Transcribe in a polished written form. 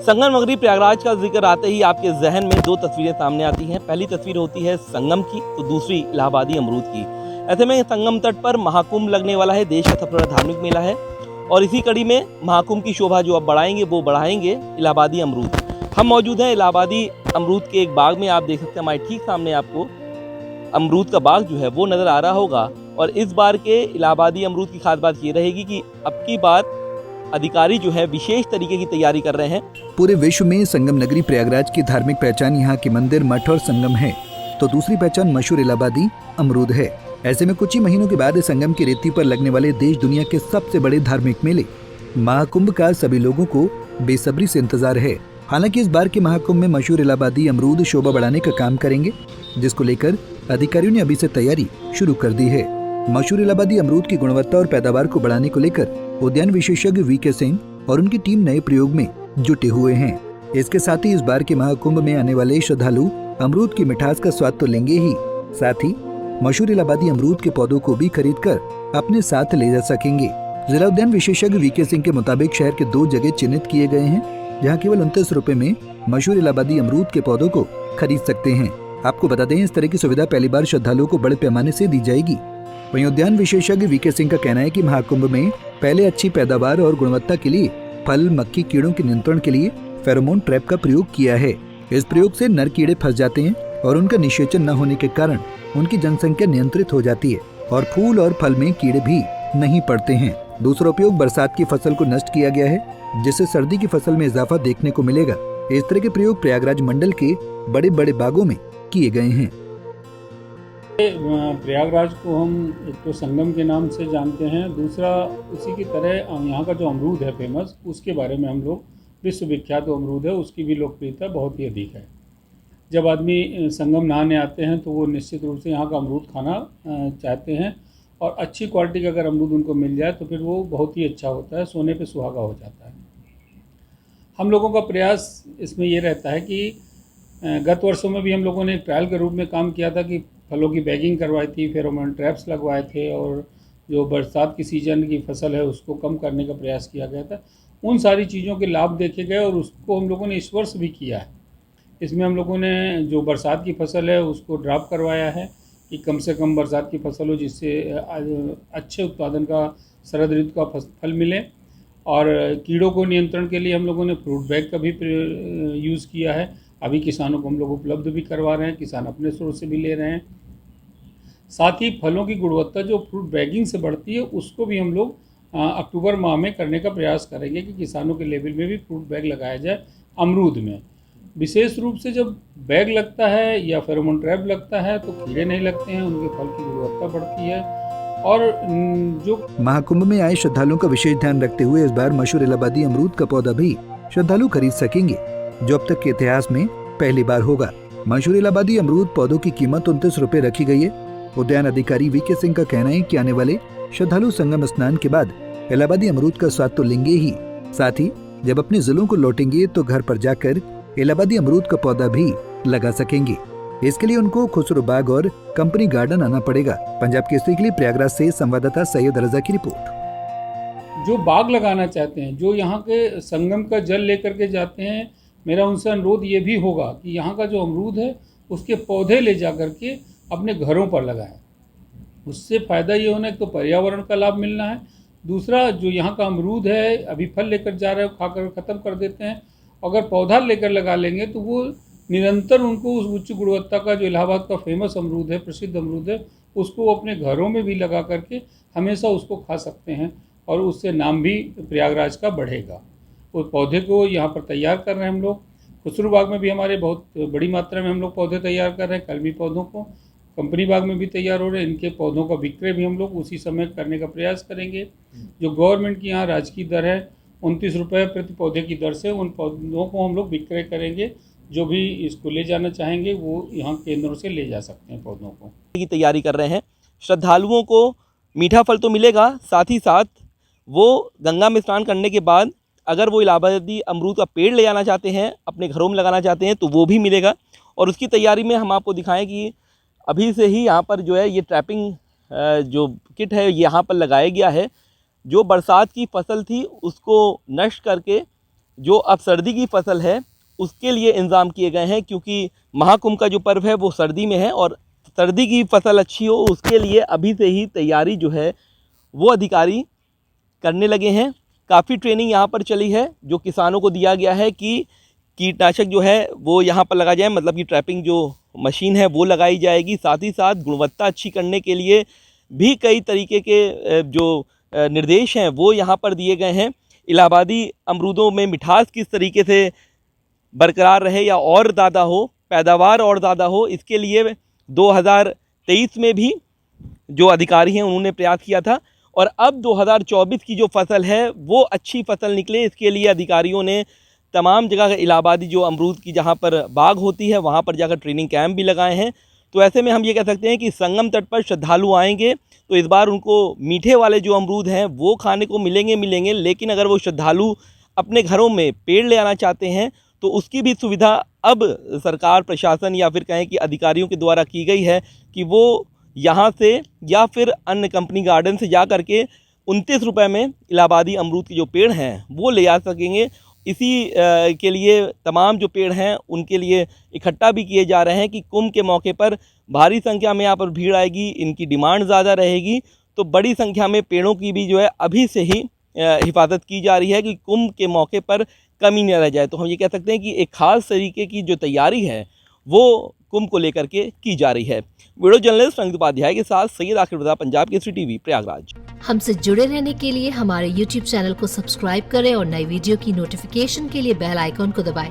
संगम नगरी प्रयागराज का जिक्र आते ही आपके जहन में दो तस्वीरें सामने आती हैं। पहली तस्वीर होती है संगम की, तो दूसरी इलाहाबादी अमरूद की। ऐसे में संगम तट पर महाकुंभ लगने वाला है, देश का सबसे बड़ा धार्मिक मेला है, और इसी कड़ी में महाकुंभ की शोभा जो अब बढ़ाएंगे वो बढ़ाएंगे इलाहाबादी अमरूद। हम मौजूद हैं इलाहाबादी अमरूद के एक बाग में। आप देख सकते हैं हमारे ठीक सामने आपको अमरूद का बाग जो है वो नज़र आ रहा होगा। और इस बार के इलाहाबादी अमरूद की खास बात ये रहेगी कि अब की बार अधिकारी जो है विशेष तरीके की तैयारी कर रहे हैं। पूरे विश्व में संगम नगरी प्रयागराज की धार्मिक पहचान यहाँ के मंदिर, मठ और संगम है, तो दूसरी पहचान मशहूर इलाहाबादी अमरूद है। ऐसे में कुछ ही महीनों के बाद संगम की रेती पर लगने वाले देश दुनिया के सबसे बड़े धार्मिक मेले महाकुंभ का सभी लोगों को बेसब्री से इंतजार है। हालांकि इस बार के महाकुंभ में मशहूर इलाहाबादी अमरूद शोभा बढ़ाने का काम करेंगे, जिसको लेकर अधिकारियों ने अभी से तैयारी शुरू कर दी है। मशहूर इलाहाबादी अमरूद की गुणवत्ता और पैदावार को बढ़ाने को लेकर उद्यान विशेषज्ञ वीके सिंह और उनकी टीम नए प्रयोग में जुटे हुए हैं। इसके साथ ही इस बार के महाकुंभ में आने वाले श्रद्धालु अमरूद की मिठास का स्वाद तो लेंगे ही, साथ ही मशहूर इलाहाबादी अमरूद के पौधों को भी खरीद कर अपने साथ ले जा सकेंगे। जिला उद्यान विशेषज्ञ वीके सिंह के मुताबिक शहर के 2 जगह चिन्हित किए गए हैं, जहाँ केवल 29 रुपए में मशहूर इलाहाबादी अमरूद के पौधों को खरीद सकते हैं। आपको बता दें, इस तरह की सुविधा पहली बार श्रद्धालुओं को बड़े पैमाने से दी जाएगी। वहीं उद्यान विशेषज्ञ वीके सिंह का कहना है कि महाकुंभ में पहले अच्छी पैदावार और गुणवत्ता के लिए फल, मक्खी कीड़ों के नियंत्रण के लिए फेरोमोन ट्रैप का प्रयोग किया है। इस प्रयोग से नर कीड़े फंस जाते हैं और उनका निषेचन न होने के कारण उनकी जनसंख्या नियंत्रित हो जाती है और फूल और फल में कीड़े भी नहीं पड़ते हैं। दूसरा उपयोग बरसात की फसल को नष्ट किया गया है, जिससे सर्दी की फसल में इजाफा देखने को मिलेगा। इस तरह के प्रयोग प्रयागराज मंडल के बड़े बड़े बागों में किए गए हैं। प्रयागराज को हम एक तो संगम के नाम से जानते हैं, दूसरा उसी की तरह यहाँ का जो अमरूद है फेमस, उसके बारे में हम लोग विश्व विख्यात अमरूद है, उसकी भी लोकप्रियता बहुत ही अधिक है। जब आदमी संगम नहाने आते हैं तो वो निश्चित रूप से यहाँ का अमरूद खाना चाहते हैं, और अच्छी क्वालिटी का अगर अमरूद उनको मिल जाए तो फिर वो बहुत ही अच्छा होता है, सोने पे सुहागा हो जाता है। हम लोगों का प्रयास इसमें ये रहता है कि गत वर्षों में भी हम लोगों ने ट्रायल के रूप में काम किया था कि फलों की बैगिंग करवाई थी, फेरोमोन ट्रैप्स लगवाए थे, और जो बरसात की सीजन की फसल है उसको कम करने का प्रयास किया गया था। उन सारी चीज़ों के लाभ देखे गए और उसको हम लोगों ने इस वर्ष भी किया है। इसमें हम लोगों ने जो बरसात की फसल है उसको ड्रॉप करवाया है कि कम से कम बरसात की फसल हो, जिससे अच्छे उत्पादन का शरद ऋतु का फल मिले। और कीड़ों को नियंत्रण के लिए हम लोगों ने फ्रूट बैग का भी यूज़ किया है। अभी किसानों को हम लोग उपलब्ध भी करवा रहे हैं, किसान अपने स्रोत से भी ले रहे हैं। साथ ही फलों की गुणवत्ता जो फ्रूट बैगिंग से बढ़ती है उसको भी हम लोग अक्टूबर माह में करने का प्रयास करेंगे कि किसानों के लेवल में भी फ्रूट बैग लगाया जाए अमरूद में। विशेष रूप से जब बैग लगता है या फेरोमोन ट्रैप लगता है तो कीड़े नहीं लगते हैं, उनके फल की गुणवत्ता बढ़ती है। और जो महाकुंभ में आए श्रद्धालुओं का विशेष ध्यान रखते हुए इस बार मशहूर इलाहाबादी अमरूद का पौधा भी श्रद्धालु खरीद सकेंगे, जो अब तक के इतिहास में पहली बार होगा। मशहूर इलाहाबादी अमरूद पौधों की कीमत 29 रुपए रखी गई है। उद्यान अधिकारी वीके सिंह का कहना है कि आने वाले श्रद्धालु संगम स्नान के बाद इलाहाबादी अमरूद का स्वाद तो लेंगे ही, साथ ही जब अपने जिलों को लौटेंगे तो घर पर जाकर इलाहाबादी अमरूद का पौधा भी लगा सकेंगे। इसके लिए उनको खुसरो बाग और कंपनी गार्डन आना पड़ेगा। पंजाब केसरी के लिए प्रयागराज से संवाददाता सैयद रजा की रिपोर्ट। जो बाग लगाना चाहते हैं, जो यहाँ के संगम का जल लेकर के जाते हैं, मेरा उनसे अनुरोध ये भी होगा कि यहाँ का जो अमरूद है उसके पौधे ले जा कर के अपने घरों पर लगाएं। उससे फ़ायदा ये होना है, एक तो पर्यावरण का लाभ मिलना है, दूसरा जो यहाँ का अमरूद है अभी फल लेकर जा रहे हो खा कर ख़त्म कर देते हैं, अगर पौधा लेकर लगा लेंगे तो वो निरंतर उनको उस उच्च गुणवत्ता का जो इलाहाबाद का फेमस अमरूद है, प्रसिद्ध अमरूद है, उसको वो अपने घरों में भी लगा करके हमेशा उसको खा सकते हैं, और उससे नाम भी प्रयागराज का बढ़ेगा। उस पौधे को यहाँ पर तैयार कर रहे हैं हम लोग। खुसरू बाग में भी हमारे बहुत बड़ी मात्रा में हम लोग पौधे तैयार कर रहे हैं, कलमी पौधों को। कंपनी बाग में भी तैयार हो रहे हैं। इनके पौधों का विक्रय भी हम लोग उसी समय करने का प्रयास करेंगे। जो गवर्नमेंट की यहाँ राजकीय दर है 29 रुपये प्रति पौधे की दर से उन पौधों को हम लोग विक्रय करेंगे। जो भी इसको ले जाना चाहेंगे वो यहाँ केंद्रों से ले जा सकते हैं पौधों को। की तैयारी कर रहे हैं। श्रद्धालुओं को मीठा फल तो मिलेगा, साथ ही साथ वो गंगा में स्नान करने के बाद अगर वो इलाहाबादी अमरूद का पेड़ ले जाना चाहते हैं, अपने घरों में लगाना चाहते हैं, तो वो भी मिलेगा। और उसकी तैयारी में हम आपको दिखाएं कि अभी से ही यहाँ पर जो है ये ट्रैपिंग जो किट है यहाँ पर लगाया गया है। जो बरसात की फसल थी उसको नष्ट करके जो अब सर्दी की फसल है उसके लिए इंतज़ाम किए गए हैं, क्योंकि महाकुंभ का जो पर्व है वो सर्दी में है और सर्दी की फसल अच्छी हो उसके लिए अभी से ही तैयारी जो है वो अधिकारी करने लगे हैं। काफ़ी ट्रेनिंग यहाँ पर चली है, जो किसानों को दिया गया है कि कीटनाशक जो है वो यहाँ पर लगा जाए, मतलब कि ट्रैपिंग जो मशीन है वो लगाई जाएगी। साथ ही साथ गुणवत्ता अच्छी करने के लिए भी कई तरीके के जो निर्देश हैं वो यहाँ पर दिए गए हैं। इलाहाबादी अमरूदों में मिठास किस तरीके से बरकरार रहे या और ज़्यादा हो, पैदावार और ज़्यादा हो, इसके लिए 2023 में भी जो अधिकारी हैं उन्होंने प्रयास किया था और अब 2024 की जो फसल है वो अच्छी फसल निकले, इसके लिए अधिकारियों ने तमाम जगह इलाहाबादी जो अमरूद की जहाँ पर बाग होती है वहाँ पर जाकर ट्रेनिंग कैंप भी लगाए हैं। तो ऐसे में हम ये कह सकते हैं कि संगम तट पर श्रद्धालु आएंगे तो इस बार उनको मीठे वाले जो अमरूद हैं वो खाने को मिलेंगे, लेकिन अगर वो श्रद्धालु अपने घरों में पेड़ ले आना चाहते हैं तो उसकी भी सुविधा अब सरकार, प्रशासन या फिर कहें कि अधिकारियों के द्वारा की गई है कि वो यहाँ से या फिर अन्य कंपनी गार्डन से जा करके 29 रुपये में इलाहाबादी अमरूद के जो पेड़ हैं वो ले आ सकेंगे। इसी के लिए तमाम जो पेड़ हैं उनके लिए इकट्ठा भी किए जा रहे हैं कि कुंभ के मौके पर भारी संख्या में यहाँ पर भीड़ आएगी, इनकी डिमांड ज़्यादा रहेगी, तो बड़ी संख्या में पेड़ों की भी जो है अभी से ही हिफाजत की जा रही है कि कुंभ के मौके पर कमी न रह जाए। तो हम ये कह सकते हैं कि एक ख़ास तरीके की जो तैयारी है वो कुंभ को लेकर के की जा रही है। वीडियो जर्नलिस्ट अंकित उपाध्याय के साथ सैयद आखिर रज़ा, पंजाब केसरी टीवी, प्रयागराज। हमसे जुड़े रहने के लिए हमारे YouTube चैनल को सब्सक्राइब करें और नई वीडियो की नोटिफिकेशन के लिए बेल आइकॉन को दबाएं।